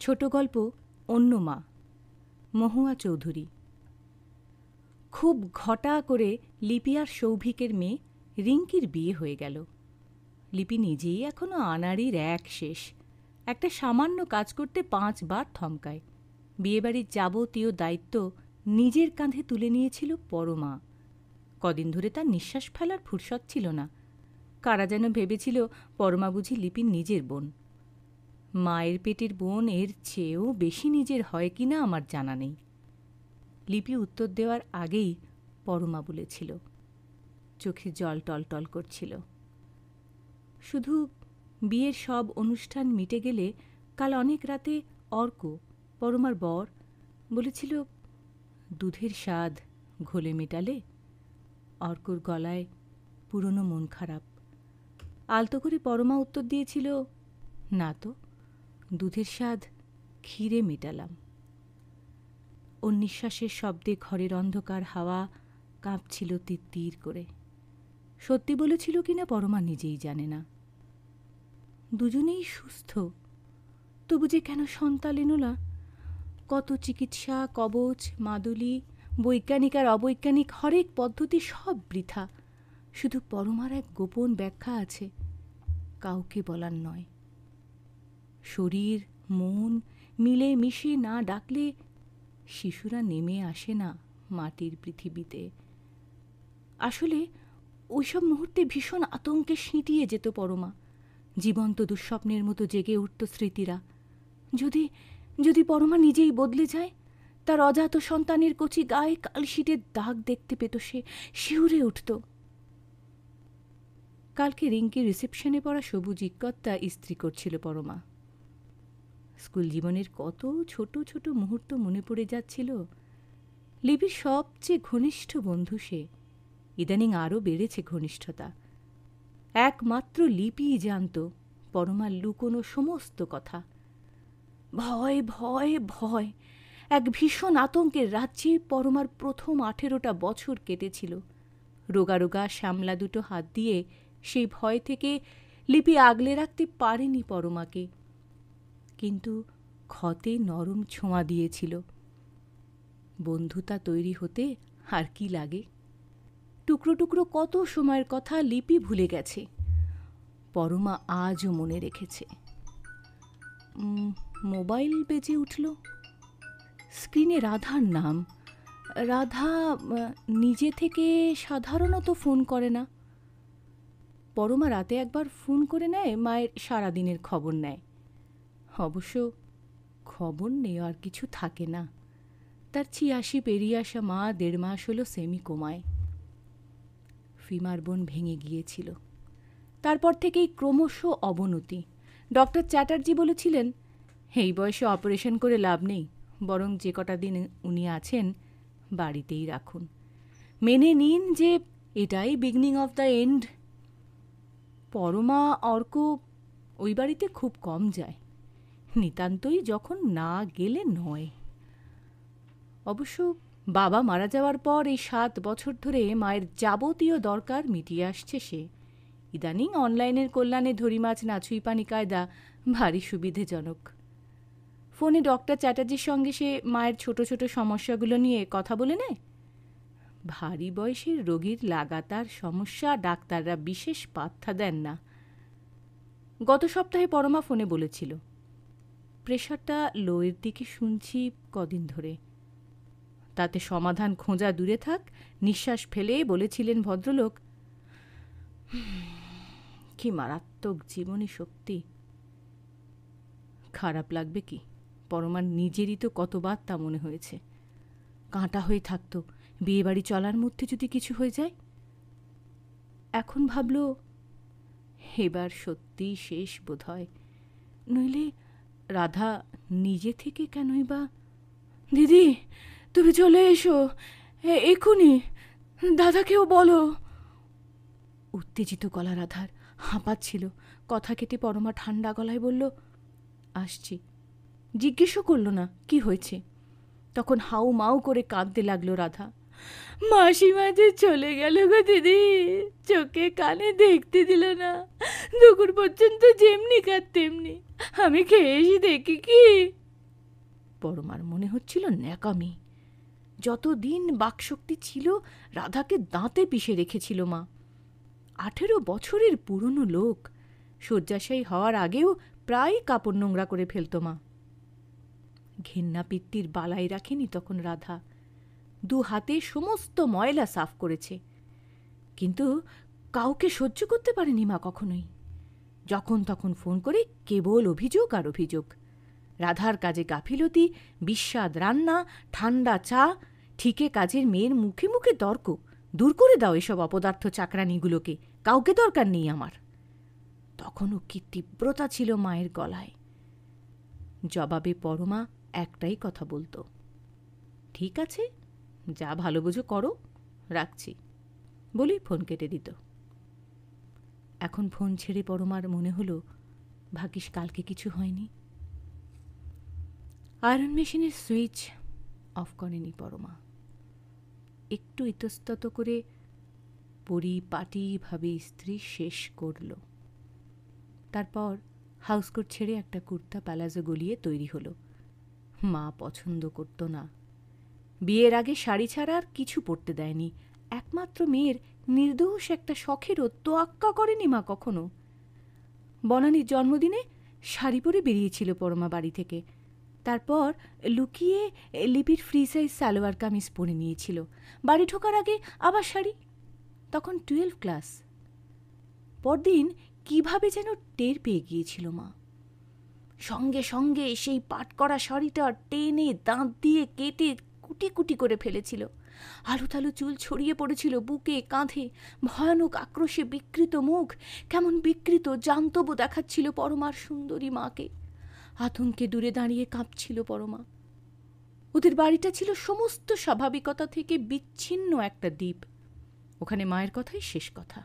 ছোট গল্প অন্য মা, মহুয়া চৌধুরী। খুব ঘটা করে লিপি আর সৌভিকের মেয়ে রিঙ্কির বিয়ে হয়ে গেল। লিপি নিজেই এখনো আনাড়ির এক শেষ। একটা সামান্য কাজ করতে 5 বার থমকায়। বিয়েবাড়ির যাবতীয় দায়িত্ব নিজের কাঁধে তুলে নিয়েছিল পরমা। কদিন ধরে তার নিঃশ্বাস ফেলার ফুরসত ছিল না। কারা যেন ভেবেছিল পরমা বুঝি লিপির নিজের বোন। মায়ের পেটের বোন এর চেয়েও বেশি নিজের হয় কিনা আমার জানা নেই। লিপি উত্তর দেওয়ার আগেই পরমা বলেছিল। চোখে জল টলটল করছিল। শুধু বিয়ের সব অনুষ্ঠান মিটে গেলে কাল অনেক রাতে অর্ক, পরমার বর, বলেছিল, দুধের স্বাদ ঘোলে মেটালে। অর্কর গলায় পুরনো মন খারাপ। আলতো করে পরমা উত্তর দিয়েছিল, না তো, দুধের স্বাদ ক্ষীরে মেটালাম। ওর নিঃশ্বাসের শব্দে ঘরের অন্ধকার হাওয়া কাঁপছিল তিত্তির করে। সত্যি বলেছিল কিনা পরমা নিজেই জানে না। দুজনেই সুস্থ, তবু যে কেন সন্তান এলো না। কত চিকিৎসা, কবচ, মাদুলি, বৈজ্ঞানিক আর অবৈজ্ঞানিক হরেক পদ্ধতি সব বৃথা। শুধু পরমার এক গোপন ব্যাখ্যা আছে, কাউকে বলার নয়। শরীর মন মিলে মিশে না ডাকলে শিশুরা নেমে আসে না মাটির পৃথিবীতে। আসলে ওইসব মুহূর্তে ভীষণ আতঙ্কে সিঁটিয়ে যেত পরমা। জীবন্ত দুঃস্বপ্নের মতো জেগে উঠত স্মৃতিরা। যদি যদি পরমা নিজেই বদলে যায়, তার অজাত সন্তানের কচি গায়ে কালশিটের দাগ দেখতে পেত সে, শিউরে উঠত। কালকে রিঙ্কির রিসেপশনে পড়া সবুজ ইক্কতটা ইস্ত্রি করছিল পরমা। স্কুল জীবনের কত ছোট ছোট মুহূর্ত মনে পড়ে যাচ্ছিল। লিপির সবচেয়ে ঘনিষ্ঠ বন্ধু সে। ইদানিং আরও বেড়েছে ঘনিষ্ঠতা। একমাত্র লিপিই জানত পরমার লুকোনো সমস্ত কথা। ভয় ভয় ভয়, এক ভীষণ আতঙ্কের রাজ্যে পরমার প্রথম 18টা বছর কেটেছিল। রোগা রোগা শ্যামলা দুটো হাত দিয়ে সেই ভয় থেকে লিপি আগলে রাখতে পারেনি পরমাকে, কিন্তু ক্ষতে নরম ছোঁয়া দিয়েছিল। বন্ধুতা তৈরি হতে আর কি লাগে। টুকরো টুকরো কত সময়ের কথা লিপি ভুলে গেছে, পরমা আজও মনে রেখেছে। মোবাইল বেজে উঠল। স্ক্রিনে রাধার নাম। রাধা নিজে থেকে সাধারণত ফোন করে না। পরমা রাতে একবার ফোন করে নেয়, মায়ের সারাদিনের খবর নেয়। অবশ্য খবর নেওয়ার কিছু থাকে না। তার 86 পেরিয়ে আসা মা 1.5 মাস হলো সেমি কোমায়। ফিমার বোন ভেঙে গিয়েছিল। তারপর থেকেই ক্রমশ অবনতি। ডক্টর চ্যাটার্জি বলেছিলেন, এই বয়সে অপারেশন করে লাভ নেই, বরং যে কটা দিন উনি আছেন বাড়িতেই রাখুন। মেনে নিন যে এটাই beginning of the end. Parama Arka ওই বাড়িতে খুব কম যায়, নিতান্তই যখন না গেলে নয়। অবশ্য বাবা মারা যাওয়ার পর এই 7 বছর ধরে মায়ের যাবতীয় দরকার মিটিয়ে আসছে সে। ইদানিং অনলাইনের কল্যাণে ধরি মাছ নাছুই পানি কায়দা ভারী সুবিধেজনক। ফোনে ডক্টর চ্যাটার্জির সঙ্গে সে মায়ের ছোট ছোট সমস্যাগুলো নিয়ে কথা বলে নেয়। ভারী বয়সের রোগীর লাগাতার সমস্যা ডাক্তাররা বিশেষ পাত্তা দেন না। গত সপ্তাহে পরমা ফোনে বলেছিল, প্রেশারটা লোয়ের দিকে শুনছি কদিন ধরে। তাতে সমাধান খোঁজা দূরে থাক, নিঃশ্বাস ফেলে বলেছিলেন ভদ্রলোক, কি মারাত্মক জীবনী শক্তি। খারাপ লাগবে কি, পরমার নিজেরই তো কতবার তা মনে হয়েছে। কাঁটা হয়ে থাকত বিয়েবাড়ি চলার মধ্যে যদি কিছু হয়ে যায়। এখন ভাবল, এবার সত্যিই শেষ বোধ হয়। নইলে রাধা নিজে থেকে কেনই বা। দিদি, তুমি চলে এসো এক্ষুনি, দাদাকেও বলো। উত্তেজিত গলা রাধার, হাঁপাচ্ছিল। কথা কেটে পরমা ঠান্ডা গলায় বলল, আসছি। জিজ্ঞেসও করল না কি হয়েছে। তখন হাউ মাউ করে কাঁদতে লাগলো রাধা। মাসিমা যে চলে গেল গো দিদি, চোখে কানে দেখতে দিল না। দুপুর পর্যন্ত যেমনি কাঁদ তেমনি। আমি খেয়ে এসে দেখি কি পরমার মনে হচ্ছিল ন্যাকামি। যতদিন বাকশক্তি ছিল রাধাকে দাঁতে পিষে রেখেছিল মা। 18 বছরের পুরনো লোক, শয্যাশায়ী হওয়ার আগেও প্রায় কাপড় নোংরা করে ফেলত মা। ঘেন্না পিত্তির বালাই রাখেনি তখন রাধা, 2 হাতে সমস্ত ময়লা সাফ করেছে। কিন্তু কাউকে সহ্য করতে পারেনি মা কখনোই। যখন তখন ফোন করে কেবল অভিযোগ আর অভিযোগ। রাধার কাজে গাফিলতি, বিস্বাদ রান্না, ঠান্ডা চা, ঠিকে কাজের মেয়ের মুখে মুখে তর্ক। দূর করে দাও এসব অপদার্থ চাকরানিগুলোকে, কাউকে দরকার নেই আমার। তখনও কি তীব্রতা ছিল মায়ের গলায়। জবাবে পরমা একটাই কথা বলতো, ঠিক আছে, যা ভালো বুঝো করো, রাখছি, বলেই ফোন কেটে দিত। এখন ফোন ছেড়ে পরমার মনে হলো, ভাগ্যিস কালকে কিছু হয়নি। আয়রন মেশিনের সুইচ অফ করেনি পরমা। একটু ইতস্তত করে পরিপাটিভাবে ইস্ত্রি শেষ করল। তারপর হাউসকোট ছেড়ে একটা কুর্তা প্যালাজো গলিয়ে তৈরি হলো। মা পছন্দ করত না, বিয়ের আগে শাড়ি ছাড়া আর কিছু পরতে দেয়নি। একমাত্র মেয়ের নির্দোষ একটা শখেরও তোয়াক্কা করেনি মা কখনো। বনানীর জন্মদিনে শাড়ি পরে বেরিয়েছিল পরমা বাড়ি থেকে। তারপর লুকিয়ে লিপির ফ্রি সাইজ সালোয়ার কামিজ পরে নিয়েছিল। বাড়ি ঢোকার আগে আবার শাড়ি। তখন 12 ক্লাস। পরদিন কিভাবে যেন টের পেয়ে গিয়েছিল মা। সঙ্গে সঙ্গে সেই পাট করা শাড়িটা টেনে দাঁত দিয়ে কেটে কুটি কুটি করে ফেলেছিল। আলুথালু চুল ছড়িয়ে পড়েছিল বুকে, কাঁধে। ভয়ানক আক্রোশে বিকৃত মুখ, কেমন বিকৃত জান্তব দেখাচ্ছিল পরমার সুন্দরী মাকে। আতঙ্কে দূরে দাঁড়িয়ে কাঁপছিল পরমা। ওদের বাড়িটা ছিল সমস্ত স্বাভাবিকতা থেকে বিচ্ছিন্ন একটা দ্বীপ। ওখানে মায়ের কথাই শেষ কথা।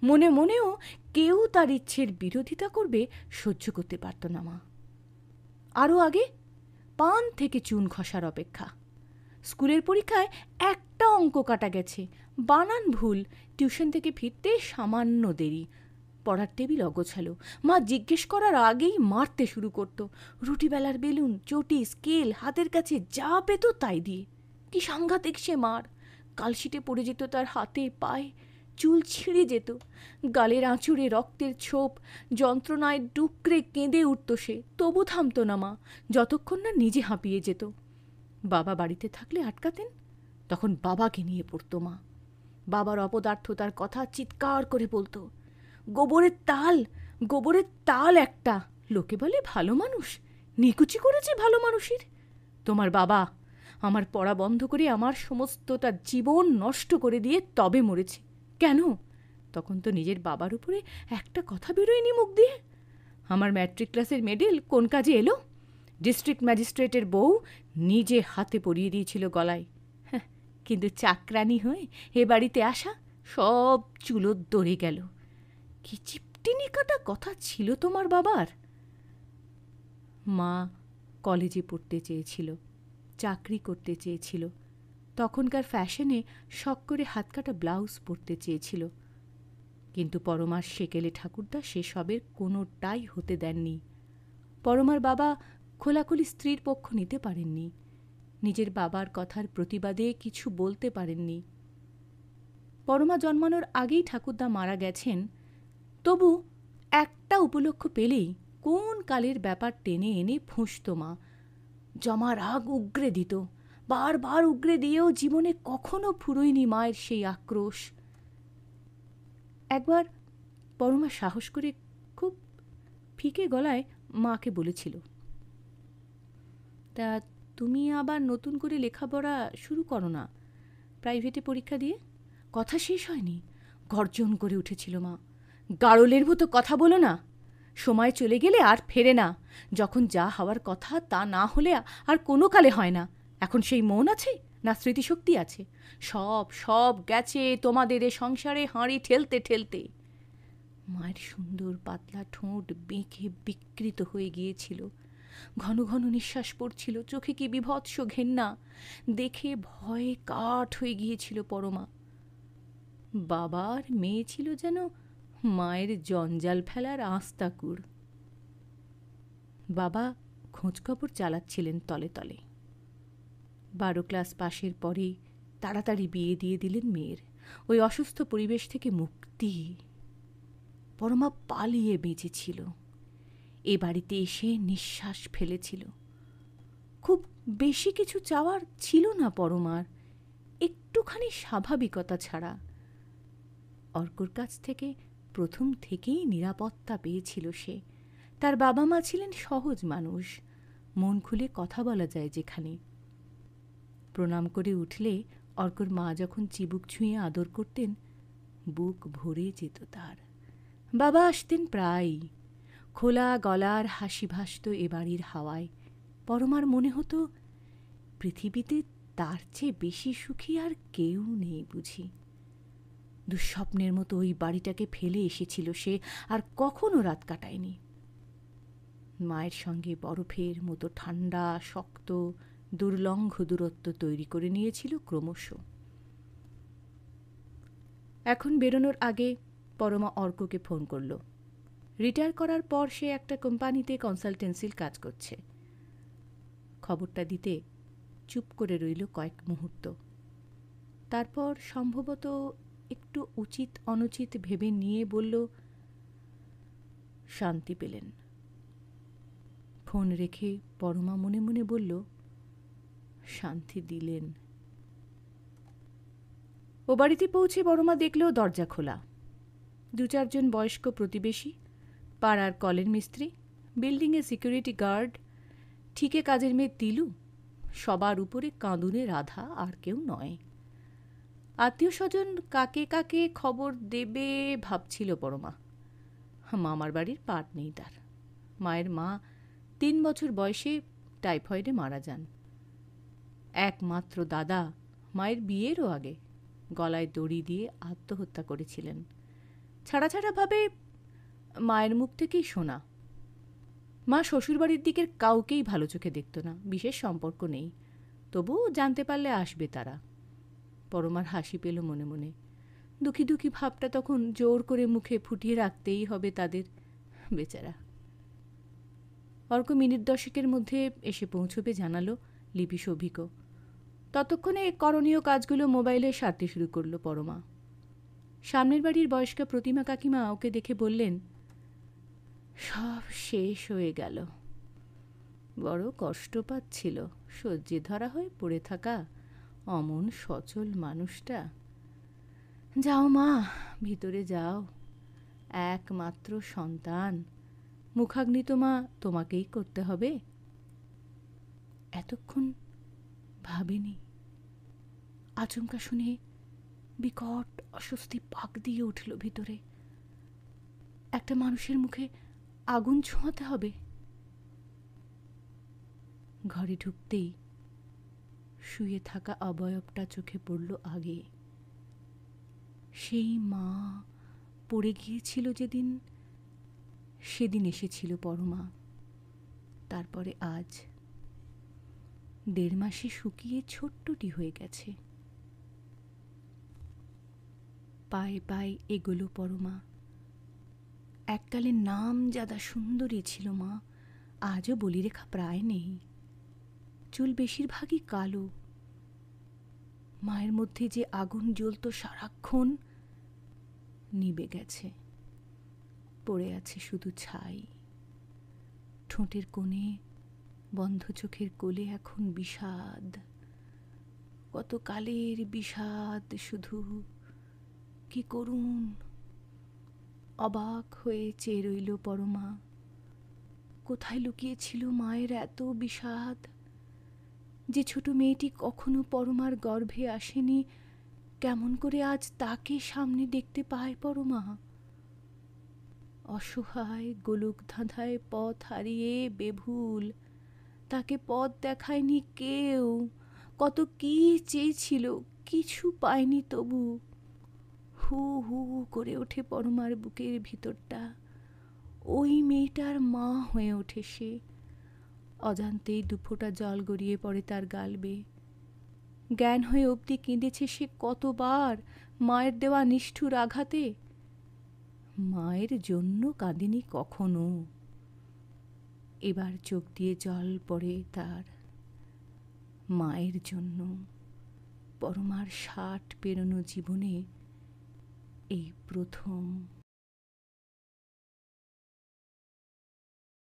মনে মনেও কেউ তার ইচ্ছের বিরোধিতা করবে সহ্য করতে পারত না মা। আরও আগে পান থেকে চুন খসার অপেক্ষা। স্কুলের পরীক্ষায় একটা অঙ্ক কাটা গেছে, বানান ভুল। টিউশন থেকে ফিরতে সামান্য দেরি। পড়ার টেবিল অগোছালো। মা জিজ্ঞেস করার আগেই মারতে শুরু করত। রুটিবেলার বেলুন, চটি, স্কেল হাতের কাছে যা পেত তাই দিয়ে। কি সাংঘাতিক সে মার! কালশিটে পড়ে যেত তার হাতে পায়ে, চুল ছিঁড়ে যেত, গালের আঁচড়ে রক্তের ছোপ। যন্ত্রণায় ডুকরে কেঁদে উঠত সে, তবু থামত না মা, যতক্ষণ না নিজে হাঁপিয়ে যেত। বাবা বাড়িতে থাকলে আটকাতেন, তখন বাবাকে নিয়ে পড়ত মা। বাবার অপদার্থতার কথা চিৎকার করে বলতো, গোবরের তাল, গোবরের তাল একটা। লোকে বলে ভালো মানুষ, নিকুচি করেছে ভালো মানুষের। তোমার বাবা আমার পড়া বন্ধ করে আমার সমস্তটা জীবন নষ্ট করে দিয়ে তবে মরেছে। কেন? তখন তো নিজের বাবার উপরে একটা কথা বেরোয়নি মুখ দিয়ে। আমার ম্যাট্রিক ক্লাসের মেডেল কোন কাজে এলো? ডিস্ট্রিক্ট ম্যাজিস্ট্রেটের বউ নিজে হাতে পরিয়ে দিয়েছিল গলায়। কিন্তু চাকরানি হয়ে এ বাড়িতে আসা সব চুলোর দরে গেল। কি চিপটিনি কাটা কথা ছিল তোমার বাবার। মা কলেজে পড়তে চেয়েছিল, চাকরি করতে চেয়েছিল, তখনকার ফ্যাশনে শখ করে হাতকাটা ব্লাউজ পরতে চেয়েছিল। কিন্তু পরমার সেকেলে ঠাকুরদা সেসবের কোনোটাই হতে দেননি। পরমার বাবা খোলাখুলি স্ত্রীর পক্ষ নিতে পারেননি, নিজের বাবার কথার প্রতিবাদে কিছু বলতে পারেননি। পরমা জন্মানোর আগেই ঠাকুরদা মারা গেছেন। তবু একটা উপলক্ষ পেলেই কোন কালের ব্যাপার টেনে এনে ফুঁসত মা। জমার আগ উগরে দিত, বারবার উগরে দিয়েও জীবনে কখনো ফুরোয়নি মায়ের সেই আক্রোশ। একবার পরমা সাহস করে খুব ফিকে গলায় মাকে বলেছিল, তা তুমি আবার নতুন করে লেখাপড়া শুরু করো না, প্রাইভেটে পরীক্ষা দিয়ে। কথা শেষ হয়নি, গর্জন করে উঠেছিল মা, গাড়লের মতো কথা বলো না। সময় চলে গেলে আর ফেরে না। যখন যা হওয়ার কথা তা না হলে আর কোনো কালে হয় না। এখন সেই মন আছে না স্মৃতিশক্তি আছে? সব সব গেছে তোমাদের এ সংসারে হাঁড়ি ঠেলতে ঠেলতে। মায়ের সুন্দর পাতলা ঠোঁট বেঁকে বিকৃত হয়ে গিয়েছিল। ঘন ঘন নিঃশ্বাস পড়ছিল, চোখে কি বিভৎস ঘেন্না। দেখে ভয়ে কাঠ হয়ে গিয়েছিল পরমা। বাবার মেয়ে ছিল যেন মায়ের জঞ্জাল ফেলার আস্তাকুর। বাবা খোঁজখবর চালাচ্ছিলেন তলে তলে। 12 ক্লাস পাশের পরেই তাড়াতাড়ি বিয়ে দিয়ে দিলেন মেয়ের। ওই অসুস্থ পরিবেশ থেকে মুক্তি। পরমা পালিয়ে বেঁচেছিল। এ বাড়িতে এসে নিঃশ্বাস ফেলেছিল। খুব বেশি কিছু চাওয়ার ছিল না পরমার, একটুখানি স্বাভাবিকতা ছাড়া। অর্কর কাছ থেকে প্রথম থেকেই নিরাপত্তা পেয়েছিল সে। তার বাবা মা ছিলেন সহজ মানুষ, মন খুলে কথা বলা যায় যেখানে। প্রণাম করে উঠলে অর্কর মা যখন চিবুক ছুঁয়ে আদর করতেন, বুক ভরে যেত তার। বাবা আসতেন প্রায়ই। খোলা গলার হাসি ভাসত এ বাড়ির হাওয়ায়। পরমার মনে হতো পৃথিবীতে তার চেয়ে বেশি সুখী আর কেউ নেই বুঝি। দুঃস্বপ্নের মতো ওই বাড়িটাকে ফেলে এসেছিল সে, আর কখনো রাত কাটায়নি। মায়ের সঙ্গে বরফের মতো ঠান্ডা শক্ত দুর্লঙ্ঘ দূরত্ব তৈরি করে নিয়েছিল ক্রমশ। এখন বেরোনোর আগে পরমা অর্ককে ফোন করল। রিটায়ার করার পর সে একটা কোম্পানিতে কনসালটেন্সির কাজ করছে। খবরটা দিতে চুপ করে রইল কয়েক মুহূর্ত। তারপর সম্ভবত একটু উচিত অনুচিত ভেবে নিয়ে বলল, শান্তি পেলেন। ফোন রেখে পরমা মনে মনে বলল, শান্তি দিলেন। ও বাড়িতে পৌঁছে পরমা দেখলেও দরজা খোলা। 2-4 বয়স্ক প্রতিবেশী, পাড়ার কলের মিস্ত্রি, বিল্ডিংয়ে সিকিউরিটি গার্ড, ঠিকে কাজের মেয়ে তিলু, সবার উপরে কাঁদুনে রাধা, আর কেউ নয়। আত্মীয় স্বজন কাকে কাকে খবর দেবে ভাবছিল পরমা। মামার বাড়ির পাট নেই তার। মায়ের মা 3 বছর বয়সে টাইফয়েডে মারা যান। একমাত্র দাদা মায়ের বিয়েরও আগে গলায় দড়ি দিয়ে আত্মহত্যা করেছিলেন। ছাড়া ছাড়া ভাবে মায়ের মুখ থেকেই শোনা। মা শ্বশুরবাড়ির দিকের কাউকেই ভালো চোখে দেখত না, বিশেষ সম্পর্ক নেই, তবু জানতে পারলে আসবে তারা। পরমার হাসি পেল মনে মনে। দুঃখী দুঃখী ভাবটা তখন জোর করে মুখে ফুটিয়ে রাখতেই হবে তাদের, বেচারা। অর্ক মিনিট 10 মধ্যে এসে পৌঁছবে জানালো লিপি সৌভিকও। ততক্ষণে করণীয় কাজগুলো মোবাইলে সারতে শুরু করলো পরমা। সামনের বাড়ির বয়স্কা প্রতিমা কাকিমা ওকে দেখে বললেন, সব শেষ হয়ে গেল। বড় কষ্ট পাচ্ছিল সহ্যে ধরা হয়ে পড়ে থাকা অমন সচল মানুষটা। যাও মা, ভিতরে যাও, একমাত্র সন্তান, মুখাগ্নি তো মা তোমাকেই করতে হবে। এতক্ষণ ভাবেনি। আচমকা শুনে বিকট অস্বস্তি পাক দিয়ে উঠল ভিতরে। একটা মানুষের মুখে আগুন ছোঁয়াতে হবে। ঘরে ঢুকতেই শুয়ে থাকা অবয়বটা চোখে পড়ল আগে। সেই মা পড়ে গিয়েছিল যেদিন, সেদিন এসেছিল পরমা। তারপরে আজ 1.5 মাসে শুকিয়ে ছোট্টটি হয়ে গেছে। পায়ে পায়ে এগোলো পরমা। এককালে নামজাদা সুন্দরী ছিল মা, আজও বলিরেখা প্রায় নেই। চুল বেশিরভাগই কালো। মায়ের মধ্যে যে আগুন জ্বলত সারাক্ষণ, নিবে গেছে। পড়ে আছে শুধু ছাই। ঠোঁটের কোণে বন্ধ চোখের কোলে এখন বিষাদ, কত কালের বিষাদ শুধু। কি করুন! অবাক হয়ে চেয়ে রইল পরমা। কোথায় লুকিয়েছিল মায়ের এত বিষাদ? যে ছোট মেয়েটি কখনো পরমার গর্ভে আসেনি, কেমন করে আজ তাকে সামনে দেখতে পায় পরমা? অসহায় গোলক ধাঁধায় পথ হারিয়ে বেভুল, তাকে পথ দেখায়নি কেউ। কত কি চেয়েছিল, কিছু পায়নি তবু। হু হু করে ওঠে পরমার বুকের ভিতরটা। ওই মেয়েটার মা হয়ে ওঠে সে। অজান্তেই 2 ফোঁটা জল গড়িয়ে পড়ে তার গাল বেয়ে। জ্ঞান হয়ে অবধি কেঁদেছে সে কতবার মায়ের দেওয়া নিষ্ঠুর আঘাতে। মায়ের জন্য কাঁদেনি কখনো। এবার চোখ দিয়ে জল পড়ে তার, মায়ের জন্য। পরমার ৬০ পেরোনো জীবনে এই প্রথম